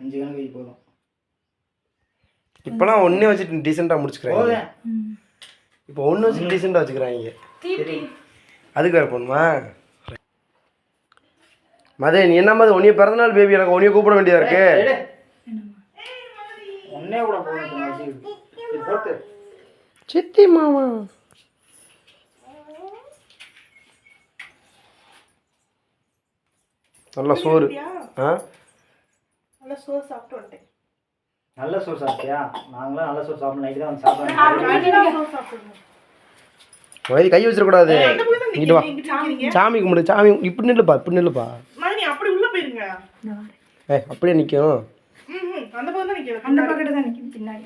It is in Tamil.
5 கணக்கு வை போதும். இப்போலாம் ஒன்றே வச்சுட்டு டீசெண்டாக முடிச்சுக்கிறாங்க. இப்போ ஒன்று வச்சு டீசெண்டாக வச்சுக்கிறாங்க. அதுக்கு வேறு போகணுமா? மதே நீ என்ன மாதிரி உன்னைய பிறந்தநாள் பேபி, எனக்கு உன்னைய கூப்பிட வேண்டியதா இருக்கு. ஒன்னே கூட போகணும். சித்தி மாமா நல்ல சோறு. நல்ல சோறு சாப்பிட்டு வந்துட்டேன். நல்ல சோறு சாப்பிட்டியா? நாங்களாம் நல்ல சோறு சாப்பிட நைட்டு தான் சாப்பிடுவோம். வயிறு கை வச்சிடக்கூடாது. இங்கிட்டு வா, சாமி கும்பிடு. சாமி இப்படி நில்லுப்பா, இப்படி நில்லுப்பா. அப்படி உள்ள போயிருங்க. அப்படியே நிற்கும். அந்த பக்கம் தான் நிற்கும். அந்த பக்கத்துல தான் நிற்கும் பின்னாடி.